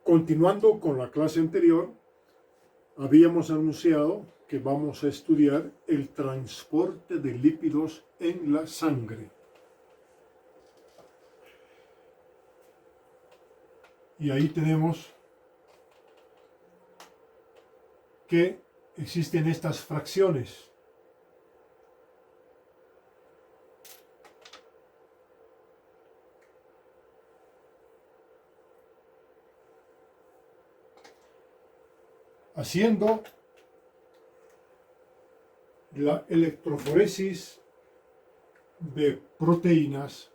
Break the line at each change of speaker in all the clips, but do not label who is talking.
Continuando con la clase anterior, habíamos anunciado que vamos a estudiar el transporte de lípidos en la sangre. Y ahí tenemos que existen estas fracciones. Haciendo la electroforesis de proteínas.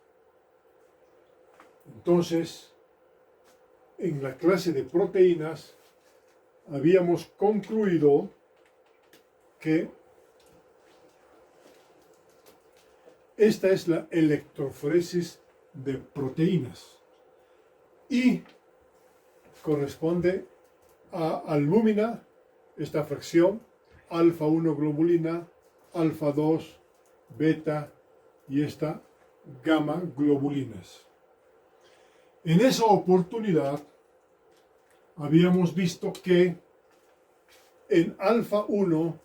Entonces, en la clase de proteínas habíamos concluido que esta es la electroforesis de proteínas y corresponde a albúmina, esta fracción, alfa 1 globulina, alfa 2 beta y esta gamma globulinas. En esa oportunidad habíamos visto que en alfa 1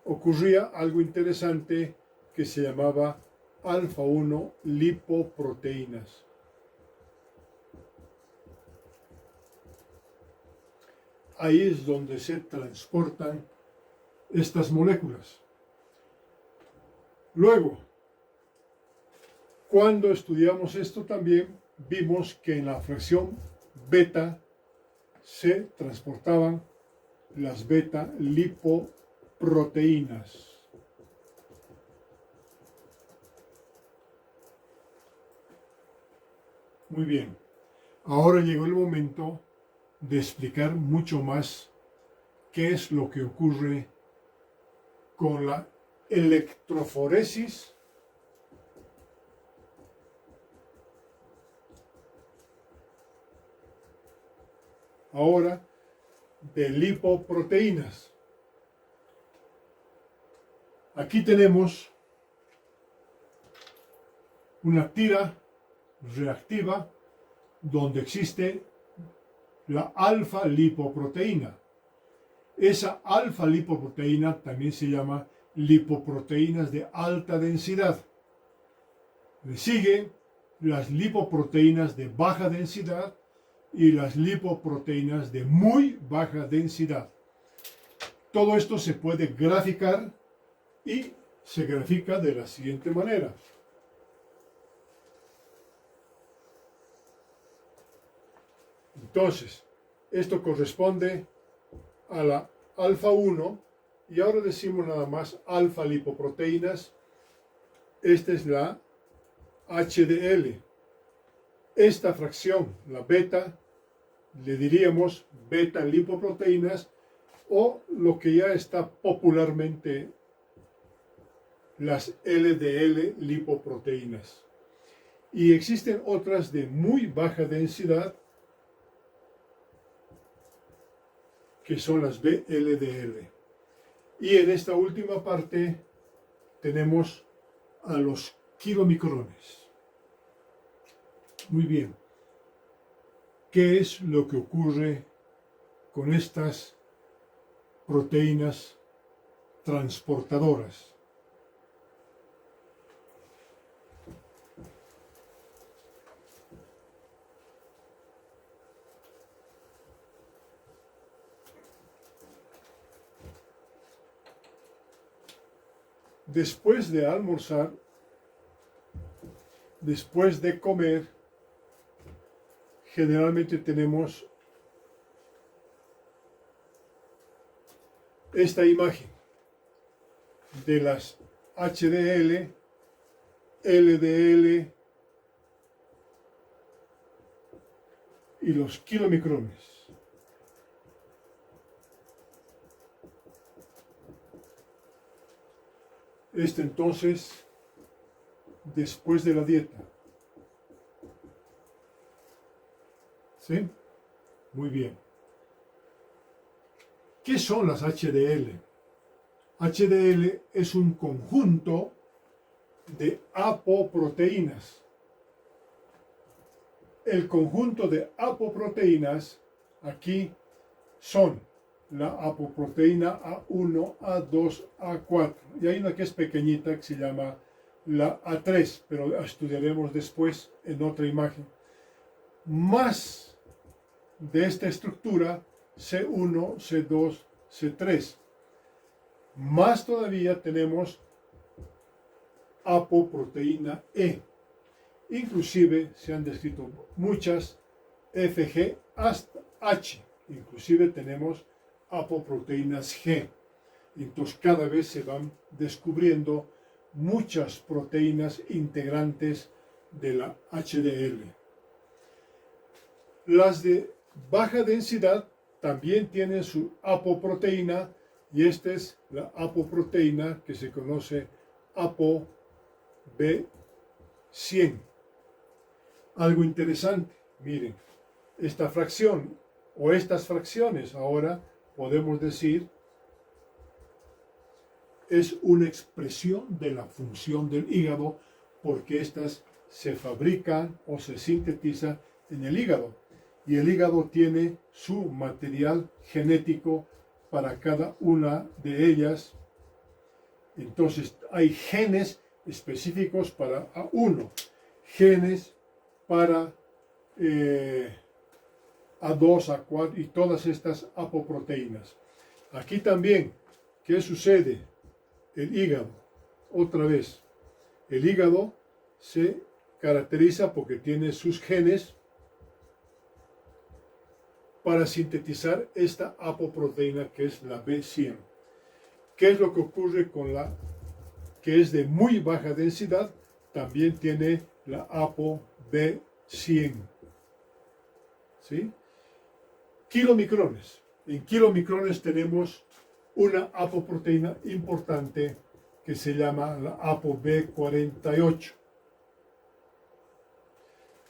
ocurría algo interesante que se llamaba alfa 1 lipoproteínas. Ahí es donde se transportan estas moléculas. Luego, cuando estudiamos esto también, vimos que en la fracción beta se transportaban las beta lipoproteínas. Muy bien, ahora llegó el momento de explicar mucho más qué es lo que ocurre con la electroforesis ahora de lipoproteínas. Aquí tenemos una tira reactiva donde existe la alfa lipoproteína. Esa alfa lipoproteína también se llama lipoproteínas de alta densidad. Le sigue las lipoproteínas de baja densidad y las lipoproteínas de muy baja densidad. Todo esto se puede graficar y se grafica de la siguiente manera. Entonces, esto corresponde a la alfa 1 y ahora decimos nada más alfa lipoproteínas. Esta es la HDL. Esta fracción, la beta, le diríamos beta lipoproteínas o lo que ya está popularmente las LDL lipoproteínas. Y existen otras de muy baja densidad que son las VLDL. Y en esta última parte tenemos a los kilomicrones. Muy bien. ¿Qué es lo que ocurre con estas proteínas transportadoras? Después de almorzar, después de comer, generalmente tenemos esta imagen de las HDL, LDL y los kilomicrones. Entonces, después de la dieta. ¿Sí? Muy bien. ¿Qué son las HDL? HDL es un conjunto de apoproteínas. el conjunto de apoproteínas aquí son la apoproteína A1, A2, A4. Y hay una que es pequeñita que se llama la A3, pero estudiaremos después en otra imagen. Más de esta estructura C1, C2, C3. Más todavía tenemos apoproteína E. Inclusive se han descrito muchas FG hasta H. Inclusive tenemos apoproteínas G. Entonces cada vez se van descubriendo muchas proteínas integrantes de la HDL. Las de baja densidad también tienen su apoproteína y esta es la apoproteína que se conoce ApoB100. Algo interesante, miren, esta fracción o estas fracciones ahora podemos decir es una expresión de la función del hígado porque estas se fabrican o se sintetizan en el hígado y el hígado tiene su material genético para cada una de ellas. Entonces hay genes específicos para A1, genes para A2, A4 y todas estas apoproteínas. Aquí también, ¿qué sucede? El hígado, otra vez, el hígado se caracteriza porque tiene sus genes para sintetizar esta apoproteína que es la B100. ¿Qué es lo que ocurre con la que es de muy baja densidad? También tiene la ApoB100. ¿Sí? Kilomicrones. En kilomicrones tenemos una apoproteína importante que se llama la ApoB48,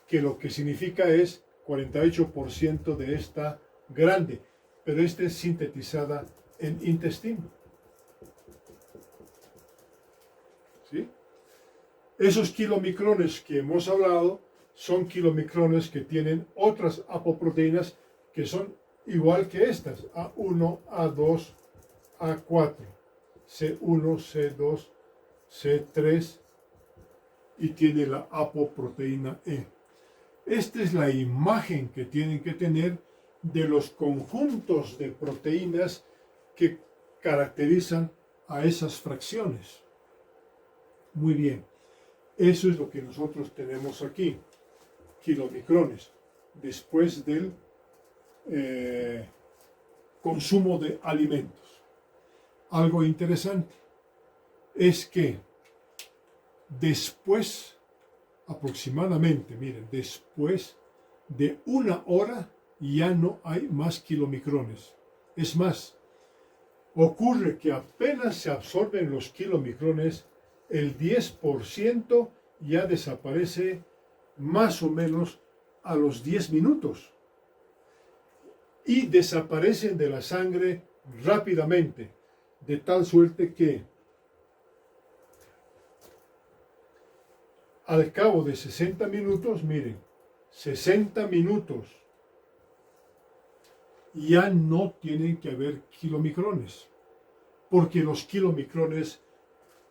que lo que significa es 48% de esta grande, pero esta es sintetizada en intestino. ¿Sí? Esos kilomicrones que hemos hablado son kilomicrones que tienen otras apoproteínas que son igual que estas, A1, A2, A4, C1, C2, C3 y tiene la apoproteína E. Esta es la imagen que tienen que tener de los conjuntos de proteínas que caracterizan a esas fracciones. Muy bien, eso es lo que nosotros tenemos aquí, kilomicrones, después del consumo de alimentos. Algo interesante es que después, aproximadamente, miren, después de 1 hora ya no hay más kilomicrones. Es más, ocurre que apenas se absorben los kilomicrones, el 10% ya desaparece más o menos a los 10 minutos. Y desaparecen de la sangre rápidamente, de tal suerte que al cabo de 60 minutos, miren, 60 minutos, ya no tienen que haber kilomicrones, porque los kilomicrones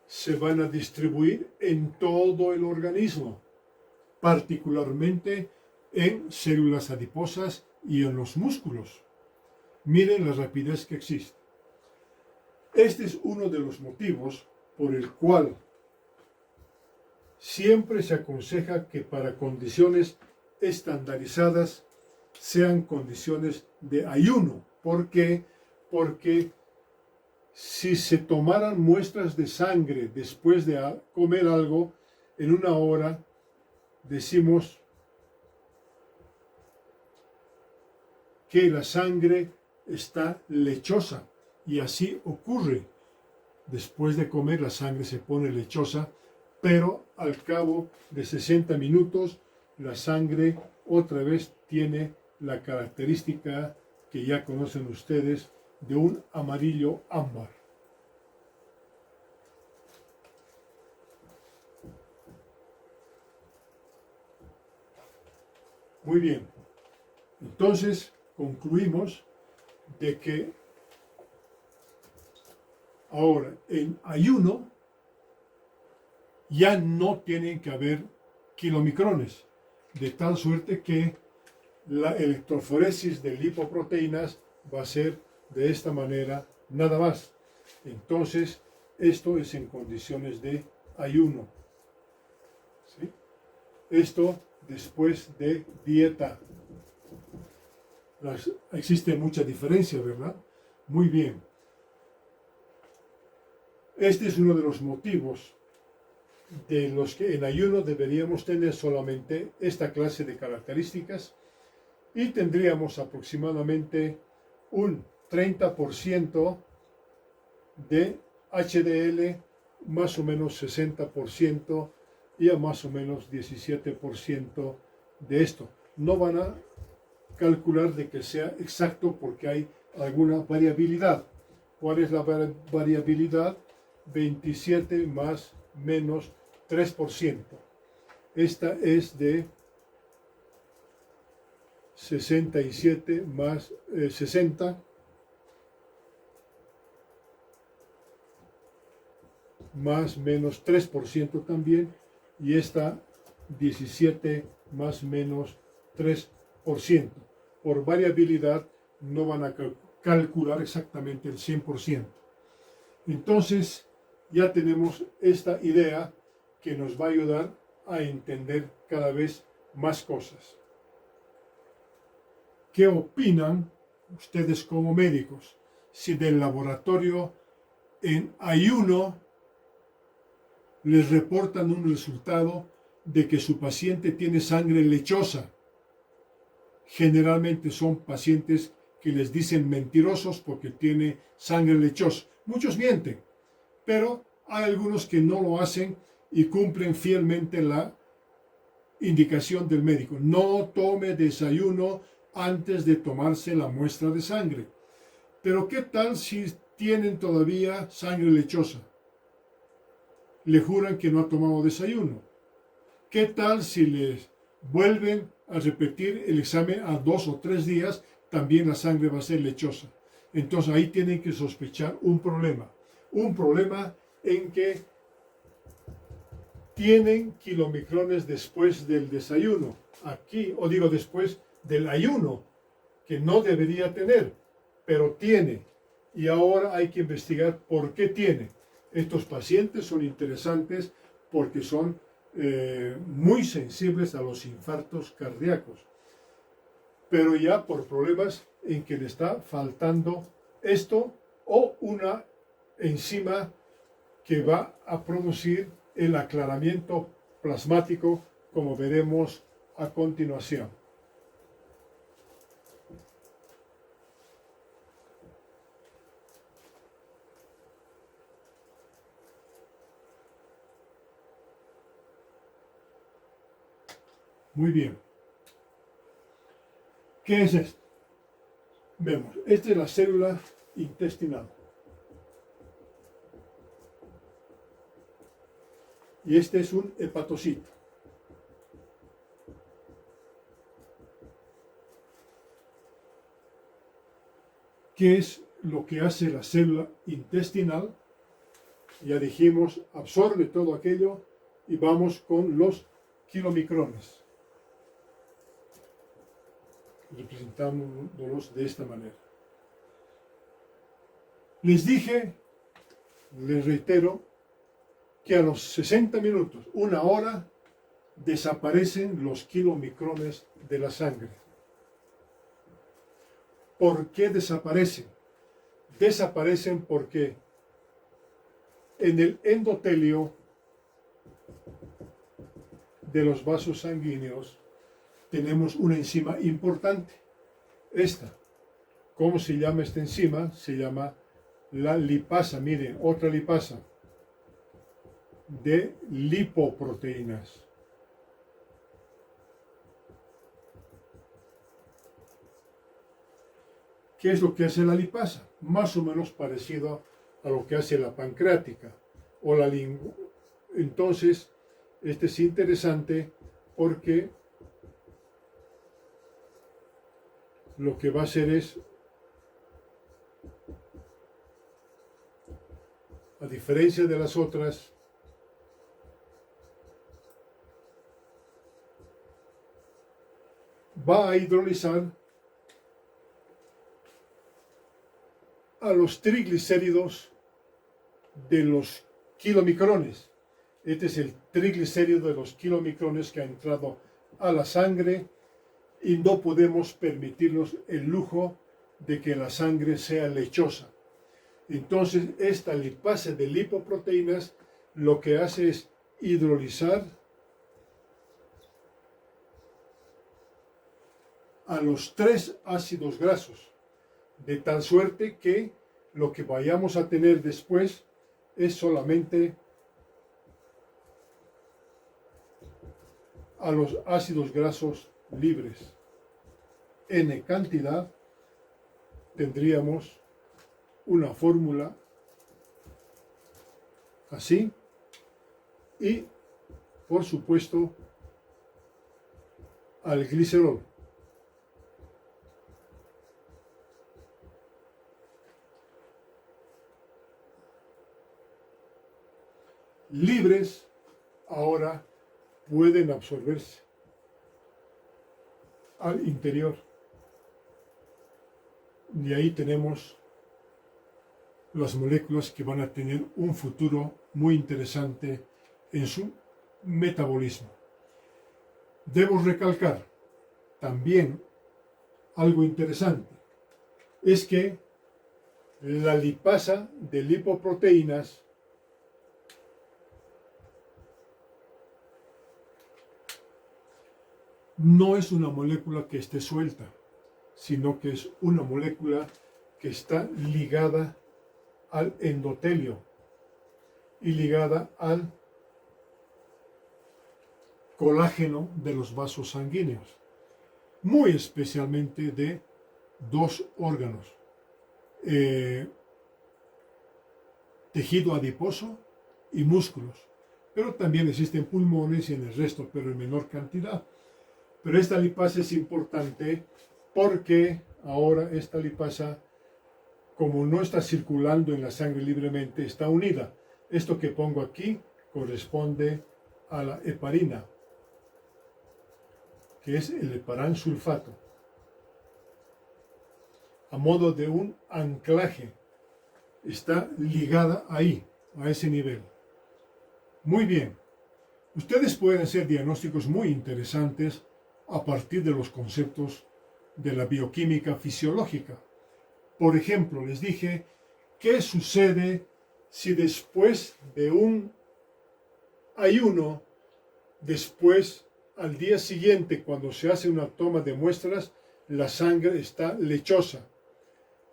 se van a distribuir en todo el organismo, particularmente en células adiposas y en los músculos. Miren la rapidez que existe. Este es uno de los motivos por el cual siempre se aconseja que para condiciones estandarizadas sean condiciones de ayuno. ¿Por qué? Porque si se tomaran muestras de sangre después de comer algo, en 1 hora decimos que la sangre está lechosa y así ocurre. Después de comer la sangre se pone lechosa, pero al cabo de 60 minutos la sangre otra vez tiene la característica que ya conocen ustedes de un amarillo ámbar. Muy bien. Entonces, concluimos de que ahora en ayuno ya no tienen que haber kilomicrones, de tal suerte que la electroforesis de lipoproteínas va a ser de esta manera nada más. Entonces, esto es en condiciones de ayuno. ¿Sí? Esto después de dieta. Existe mucha diferencia, ¿verdad? Muy bien. Este es uno de los motivos de los que en ayuno deberíamos tener solamente esta clase de características y tendríamos aproximadamente un 30% de HDL, más o menos 60% y a más o menos 17% de esto. No van a calcular de que sea exacto porque hay alguna variabilidad. ¿Cuál es la variabilidad? 27 más menos 3%. Esta es de 67 más 60 más menos 3% también, y esta 17 más menos 3%. Por variabilidad no van a calcular exactamente el 100%. Entonces ya tenemos esta idea que nos va a ayudar a entender cada vez más cosas. ¿Qué opinan ustedes como médicos si del laboratorio en ayuno les reportan un resultado de que su paciente tiene sangre lechosa? Generalmente son pacientes que les dicen mentirosos porque tiene sangre lechosa. Muchos mienten, pero hay algunos que no lo hacen y cumplen fielmente la indicación del médico. No tome desayuno antes de tomarse la muestra de sangre. Pero ¿qué tal si tienen todavía sangre lechosa? Le juran que no ha tomado desayuno. ¿Qué tal si les vuelven a repetir el examen a 2 o 3 días? También la sangre va a ser lechosa. Entonces ahí tienen que sospechar un problema. Un problema en que tienen kilomicrones después del desayuno. Aquí, o digo después del ayuno, que no debería tener, pero tiene. Y ahora hay que investigar por qué tiene. Estos pacientes son interesantes porque son muy sensibles a los infartos cardíacos, pero ya por problemas en que le está faltando esto o una enzima que va a producir el aclaramiento plasmático, como veremos a continuación. Muy bien. ¿Qué es esto? Vemos, esta es la célula intestinal. Y este es un hepatocito. ¿Qué es lo que hace la célula intestinal? Ya dijimos, absorbe todo aquello y vamos con los kilomicrones. Representándolo de esta manera. Les dije, les reitero, que a los 60 minutos, una hora, desaparecen los kilomicrones de la sangre. ¿Por qué desaparecen? Desaparecen porque en el endotelio de los vasos sanguíneos tenemos una enzima importante. Esta. ¿Cómo se llama esta enzima? Se llama la lipasa. Miren, otra lipasa de lipoproteínas. ¿Qué es lo que hace la lipasa? Más o menos parecido a lo que hace la pancreática o la lingua. Entonces, este es interesante porque lo que va a hacer es, a diferencia de las otras, va a hidrolizar a los triglicéridos de los kilomicrones. Este es el triglicérido de los kilomicrones que ha entrado a la sangre y no podemos permitirnos el lujo de que la sangre sea lechosa. Entonces, esta lipasa de lipoproteínas lo que hace es hidrolizar a los 3 ácidos grasos, de tal suerte que lo que vayamos a tener después es solamente a los ácidos grasos libres. N cantidad, tendríamos una fórmula así y, por supuesto, al glicerol. Libres ahora pueden absorberse al interior. Y ahí tenemos las moléculas que van a tener un futuro muy interesante en su metabolismo. Debo recalcar también algo interesante, es que la lipasa de lipoproteínas no es una molécula que esté suelta, sino que es una molécula que está ligada al endotelio y ligada al colágeno de los vasos sanguíneos, muy especialmente de 2 órganos, tejido adiposo y músculos, pero también existen pulmones y en el resto, pero en menor cantidad. Pero esta lipasa es importante porque ahora esta lipasa, como no está circulando en la sangre libremente, está unida. Esto que pongo aquí corresponde a la heparina, que es el heparán sulfato, a modo de un anclaje. Está ligada ahí, a ese nivel. Muy bien. Ustedes pueden hacer diagnósticos muy interesantes a partir de los conceptos de la bioquímica fisiológica. Por ejemplo, les dije, ¿qué sucede si después de un ayuno, después, al día siguiente, cuando se hace una toma de muestras, la sangre está lechosa?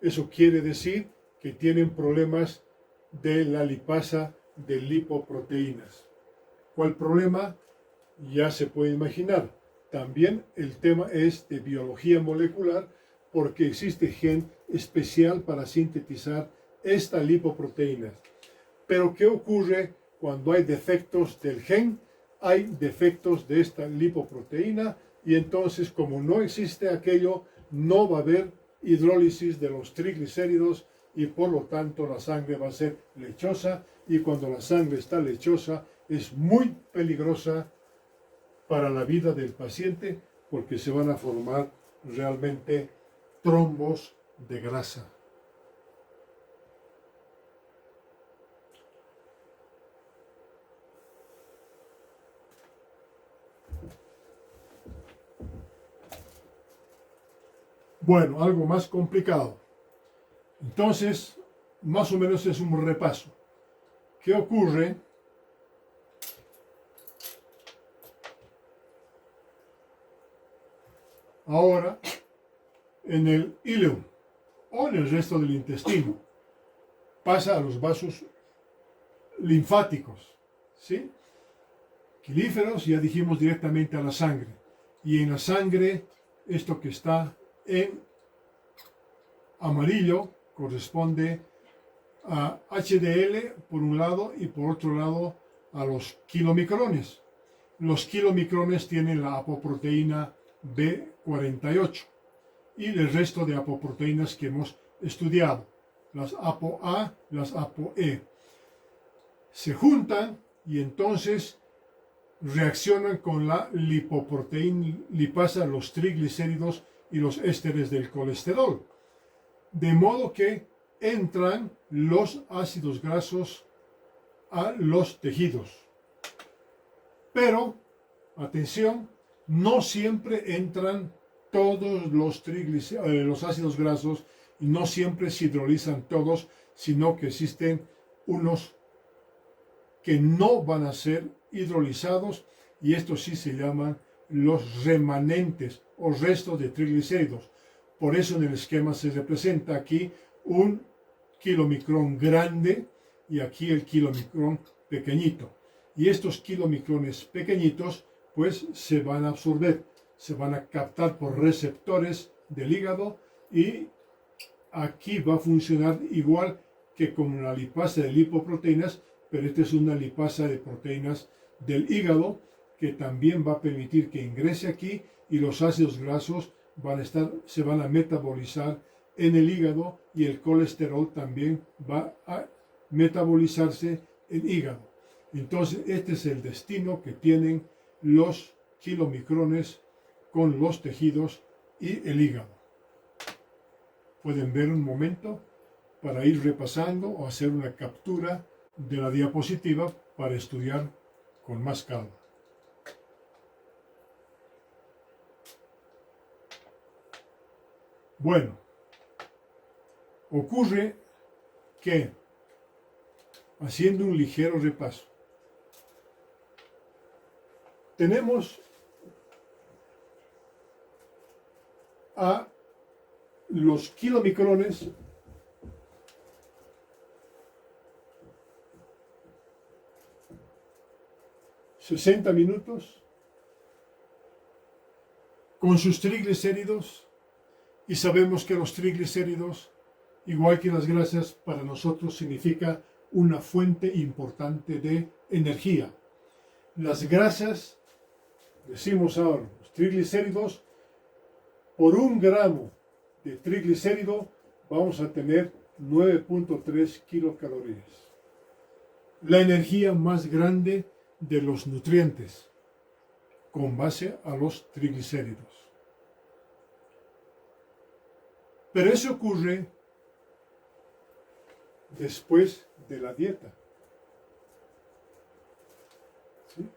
Eso quiere decir que tienen problemas de la lipasa de lipoproteínas. ¿Cuál problema? Ya se puede imaginar. También el tema es de biología molecular, porque existe gen especial para sintetizar esta lipoproteína. Pero ¿qué ocurre cuando hay defectos del gen? Hay defectos de esta lipoproteína y entonces, como no existe aquello, no va a haber hidrólisis de los triglicéridos y por lo tanto la sangre va a ser lechosa, y cuando la sangre está lechosa es muy peligrosa para la vida del paciente porque se van a formar realmente trombos de grasa. Bueno, algo más complicado. Entonces, más o menos es un repaso. ¿Qué ocurre? Ahora, en el ileum o en el resto del intestino, pasa a los vasos linfáticos, ¿sí? Quelíferos, ya dijimos, directamente a la sangre. Y en la sangre, esto que está en amarillo corresponde a HDL por un lado y por otro lado a los kilomicrones. Los kilomicrones tienen la apoproteína B48. y el resto de apoproteínas que hemos estudiado, las ApoA, las ApoE. Se juntan y entonces reaccionan con la lipoproteína lipasa, los triglicéridos y los ésteres del colesterol. De modo que entran los ácidos grasos a los tejidos. Pero, atención, no siempre entran todos los ácidos grasos y no siempre se hidrolizan todos, sino que existen unos que no van a ser hidrolizados y estos sí se llaman los remanentes o restos de triglicéridos. Por eso en el esquema se representa aquí un kilomicrón grande y aquí el kilomicrón pequeñito. Y estos kilomicrones pequeñitos pues se van a absorber, se van a captar por receptores del hígado y aquí va a funcionar igual que con la lipasa de lipoproteínas, pero esta es una lipasa de proteínas del hígado que también va a permitir que ingrese aquí y los ácidos grasos se van a metabolizar en el hígado y el colesterol también va a metabolizarse en hígado. Entonces este es el destino que tienen los kilomicrones con los tejidos y el hígado. Pueden ver un momento para ir repasando o hacer una captura de la diapositiva para estudiar con más calma. Bueno, ocurre que, haciendo un ligero repaso, tenemos a los kilomicrones ...60 minutos... con sus triglicéridos, y sabemos que los triglicéridos, igual que las grasas, para nosotros significa una fuente importante de energía. Las grasas, decimos ahora, los triglicéridos, por 1 gramo de triglicérido vamos a tener 9.3 kilocalorías. La energía más grande de los nutrientes, con base a los triglicéridos. Pero eso ocurre después de la dieta. ¿Sí?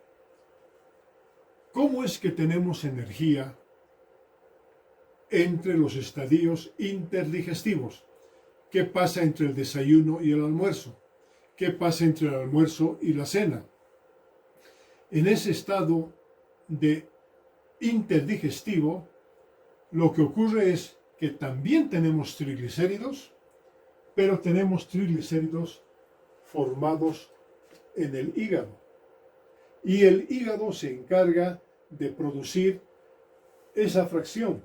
¿Cómo es que tenemos energía entre los estadios interdigestivos? ¿Qué pasa entre el desayuno y el almuerzo? ¿Qué pasa entre el almuerzo y la cena? En ese estado de interdigestivo, lo que ocurre es que también tenemos triglicéridos, pero tenemos triglicéridos formados en el hígado. Y el hígado se encarga de producir esa fracción.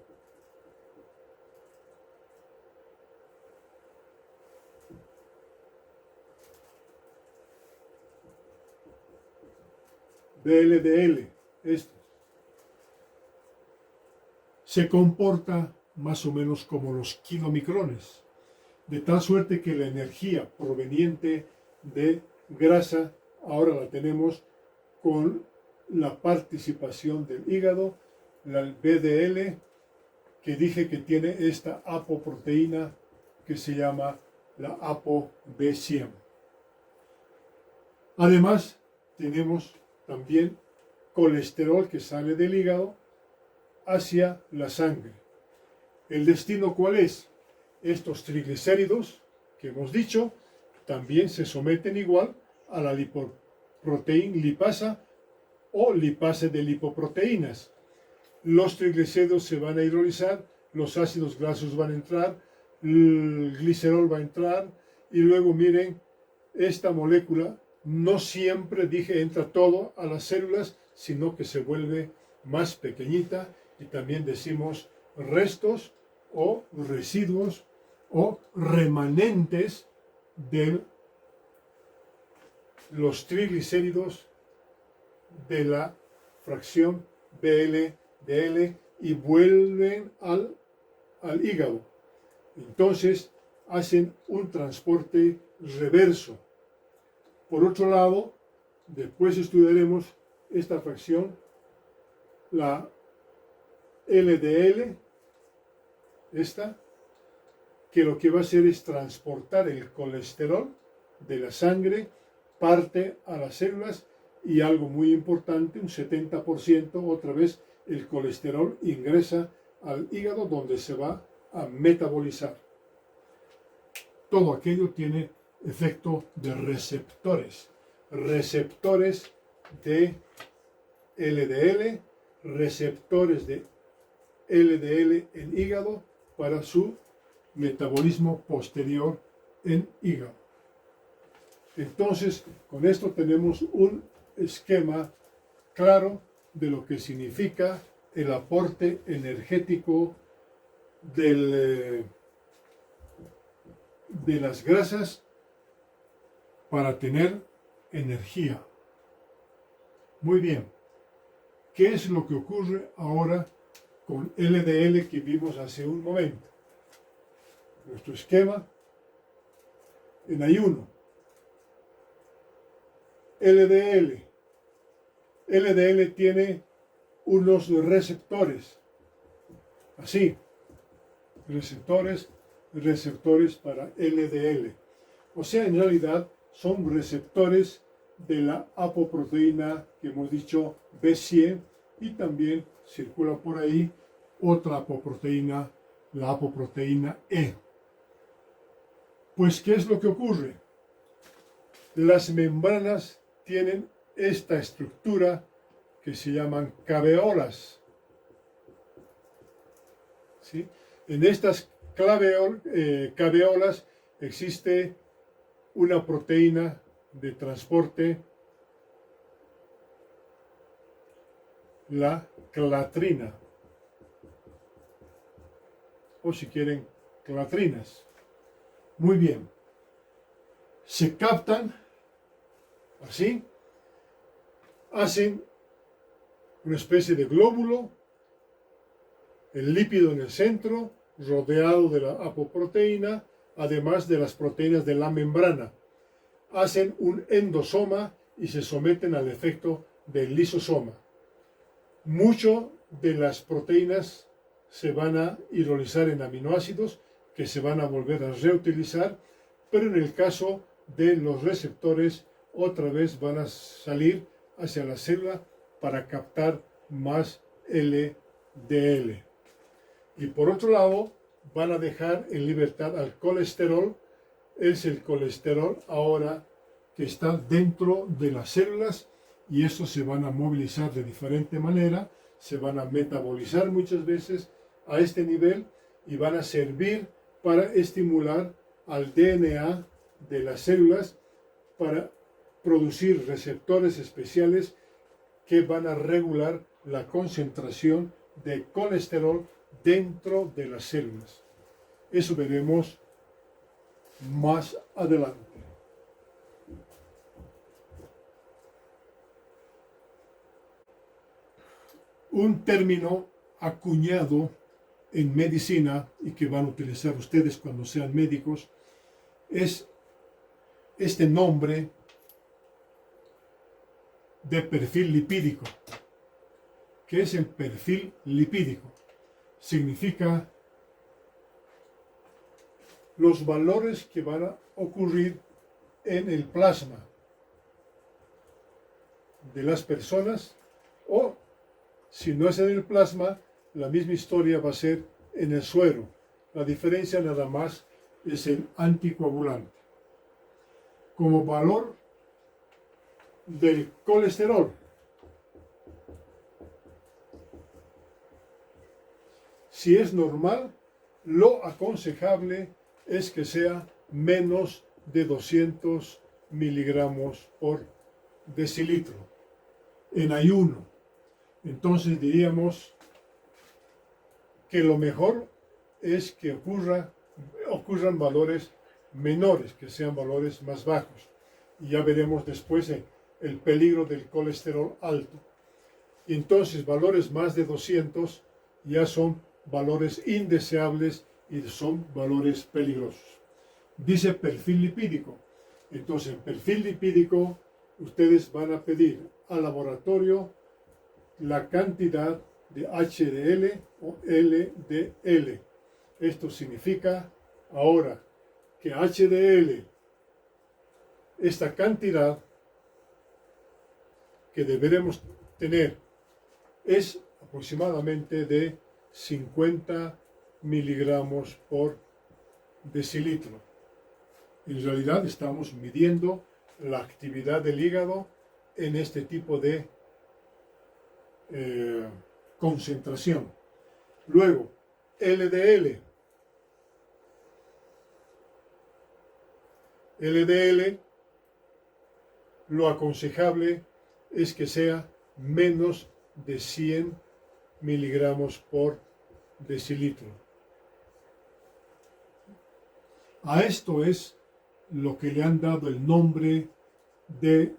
VLDL, se comporta más o menos como los kilomicrones, de tal suerte que la energía proveniente de grasa ahora la tenemos con la participación del hígado, la VDL, que dije que tiene esta apoproteína que se llama la ApoB100. Además, tenemos también colesterol que sale del hígado hacia la sangre. ¿El destino cuál es? Estos triglicéridos que hemos dicho también se someten igual a la lipoproteína lipasa o lipasa de lipoproteínas. Los triglicéridos se van a hidrolizar, los ácidos grasos van a entrar, el glicerol va a entrar y luego miren, esta molécula no siempre, dije, entra todo a las células, sino que se vuelve más pequeñita y también decimos restos o residuos o remanentes de los triglicéridos de la fracción VLDL y vuelven al hígado. Entonces hacen un transporte reverso. Por otro lado, después estudiaremos esta fracción, la LDL, esta, que lo que va a hacer es transportar el colesterol de la sangre, parte a las células y algo muy importante, un 70%, otra vez el colesterol ingresa al hígado donde se va a metabolizar. Todo aquello tiene efecto de receptores, receptores de LDL, receptores de LDL en hígado para su metabolismo posterior en hígado. Entonces, con esto tenemos un esquema claro de lo que significa el aporte energético de las grasas para tener energía. Muy bien. ¿Qué es lo que ocurre ahora con LDL que vimos hace un momento? Nuestro esquema en ayuno. LDL tiene unos receptores, así, receptores para LDL. O sea, en realidad son receptores de la apoproteína que hemos dicho B100 y también circula por ahí otra apoproteína, la apoproteína E. Pues, ¿qué es lo que ocurre? Las membranas tienen esta estructura que se llaman caveolas. ¿Sí? En estas caveolas existe una proteína de transporte, la clatrina, o si quieren, clatrinas. Muy bien. Se captan así, hacen una especie de glóbulo, el lípido en el centro, rodeado de la apoproteína, además de las proteínas de la membrana. Hacen un endosoma y se someten al efecto del lisosoma. Mucho de las proteínas se van a hidrolizar en aminoácidos que se van a volver a reutilizar, pero en el caso de los receptores, otra vez van a salir hacia la célula para captar más LDL. Y por otro lado, van a dejar en libertad al colesterol. Es el colesterol ahora que está dentro de las células y estos se van a movilizar de diferente manera, se van a metabolizar muchas veces a este nivel y van a servir para estimular al DNA de las células para producir receptores especiales que van a regular la concentración de colesterol dentro de las células. Eso veremos más adelante. Un término acuñado en medicina y que van a utilizar ustedes cuando sean médicos es este nombre de perfil lipídico. ¿Qué es el perfil lipídico? Significa los valores que van a ocurrir en el plasma de las personas, o si no es en el plasma, la misma historia va a ser en el suero. La diferencia nada más es el anticoagulante. Como valor del colesterol, si es normal, lo aconsejable es que sea menos de 200 miligramos por decilitro en ayuno. Entonces diríamos que lo mejor es que ocurran valores menores, que sean valores más bajos. Y ya veremos después el peligro del colesterol alto. Y entonces valores más de 200 ya son valores indeseables y son valores peligrosos. Dice perfil lipídico. Entonces, en perfil lipídico, ustedes van a pedir al laboratorio la cantidad de HDL o LDL. Esto significa ahora que HDL, esta cantidad que deberemos tener, es aproximadamente de 50 miligramos por decilitro. En realidad estamos midiendo la actividad del hígado en este tipo de concentración. Luego, LDL. LDL, lo aconsejable es que sea menos de 100 miligramos por decilitro. A esto es lo que le han dado el nombre de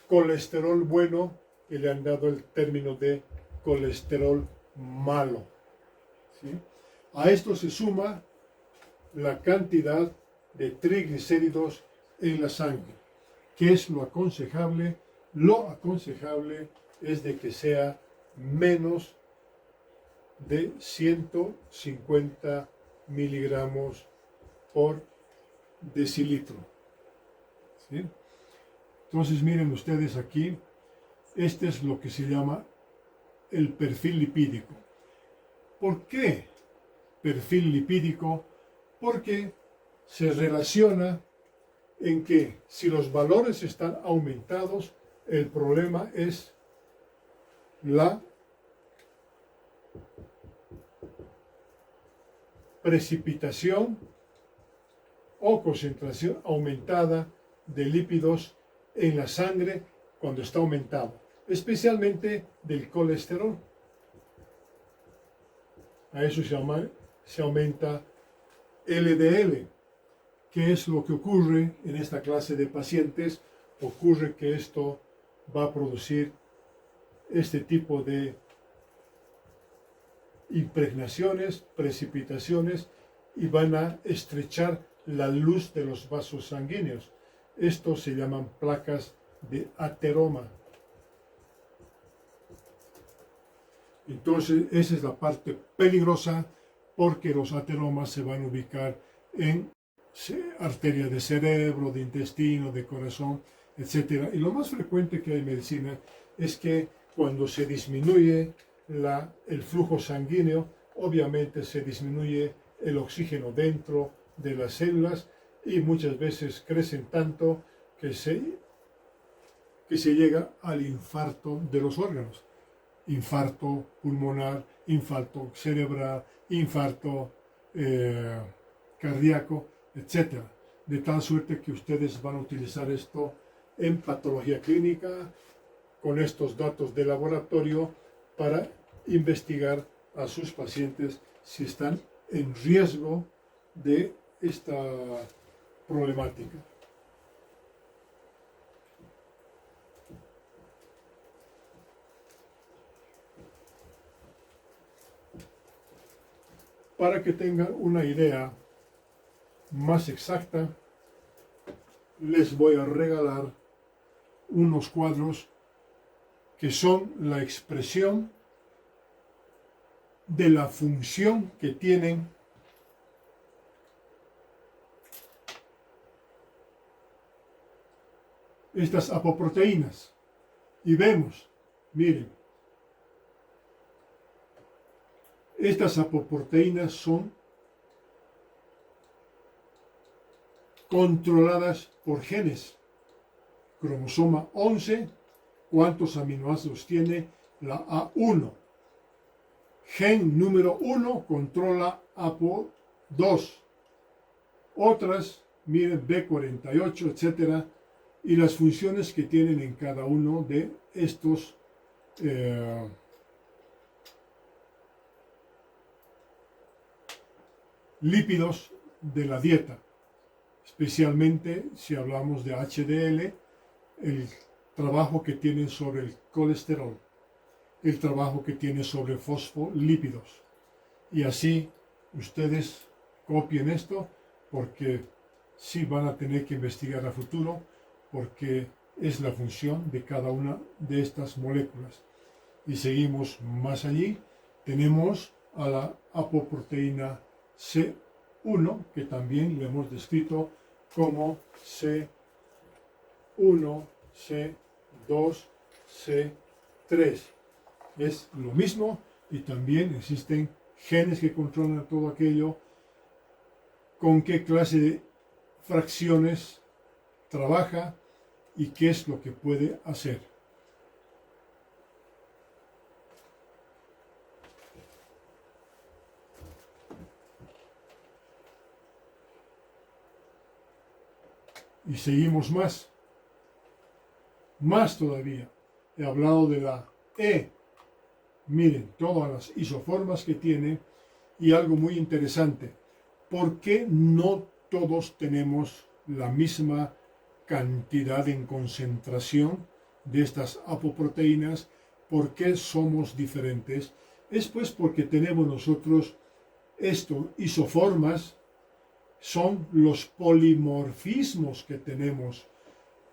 colesterol bueno, que le han dado el término de colesterol malo. ¿Sí? A esto se suma la cantidad de triglicéridos en la sangre. ¿Qué es lo aconsejable? Lo aconsejable es de que sea menos de 150 miligramos por decilitro. ¿Sí? Entonces miren ustedes aquí, este es lo que se llama el perfil lipídico. ¿Por qué perfil lipídico? Porque se relaciona en que si los valores están aumentados, el problema es la precipitación o concentración aumentada de lípidos en la sangre cuando está aumentado, especialmente del colesterol. A eso se aumenta LDL. ¿Qué es lo que ocurre en esta clase de pacientes? Ocurre que esto va a producir este tipo de impregnaciones, precipitaciones, y van a estrechar la luz de los vasos sanguíneos. Estos se llaman placas de ateroma. Entonces, esa es la parte peligrosa, porque los ateromas se van a ubicar en arterias de cerebro, de intestino, de corazón, etc. Y lo más frecuente que hay en medicina es que cuando se disminuye el flujo sanguíneo, obviamente se disminuye el oxígeno dentro de las células y muchas veces crecen tanto que se llega al infarto de los órganos. Infarto pulmonar, infarto cerebral, infarto cardíaco, etc. De tal suerte que ustedes van a utilizar esto en patología clínica con estos datos de laboratorio para investigar a sus pacientes si están en riesgo de esta problemática. Para que tengan una idea más exacta, les voy a regalar unos cuadros que son la expresión de la función que tienen estas apoproteínas. Y vemos, miren, estas apoproteínas son controladas por genes. Cromosoma 11, ¿cuántos aminoácidos tiene? La A1. Gen número 1 controla APO2. Otras, miren, B48, etc. Y las funciones que tienen en cada uno de estos lípidos de la dieta, especialmente si hablamos de HDL, el trabajo que tienen sobre el colesterol. el trabajo que tiene sobre fosfolípidos. Y así ustedes copien esto, porque sí van a tener que investigar a futuro, porque es la función de cada una de estas moléculas. Y seguimos más allí, tenemos a la apoproteína C1, que también le hemos descrito como C1, C2, C3. Es lo mismo y también existen genes que controlan todo aquello, con qué clase de fracciones trabaja y qué es lo que puede hacer. Y seguimos más todavía. He hablado de la E. Miren, todas las isoformas que tiene y algo muy interesante. ¿Por qué no todos tenemos la misma cantidad en concentración de estas apoproteínas? ¿Por qué somos diferentes? Es pues porque tenemos nosotros isoformas, son los polimorfismos que tenemos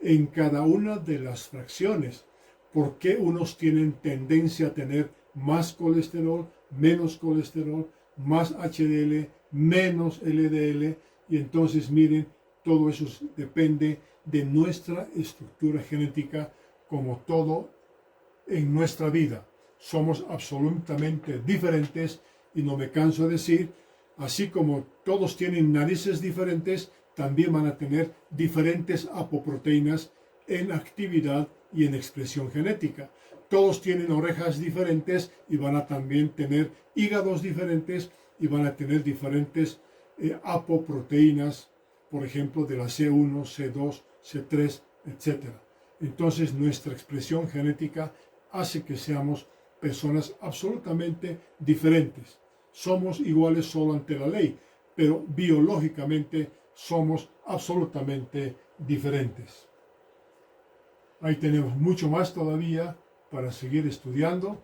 en cada una de las fracciones. ¿Por qué unos tienen tendencia a tener más colesterol, menos colesterol, más HDL, menos LDL? Y entonces miren, todo eso depende de nuestra estructura genética, como todo en nuestra vida. Somos absolutamente diferentes y no me canso de decir, así como todos tienen narices diferentes, también van a tener diferentes apoproteínas en actividad y en expresión genética. Todos tienen orejas diferentes y van a también tener hígados diferentes y van a tener diferentes apoproteínas, por ejemplo, de la C1, C2, C3, etc. Entonces nuestra expresión genética hace que seamos personas absolutamente diferentes. Somos iguales solo ante la ley, pero biológicamente somos absolutamente diferentes. Ahí tenemos mucho más todavía para seguir estudiando.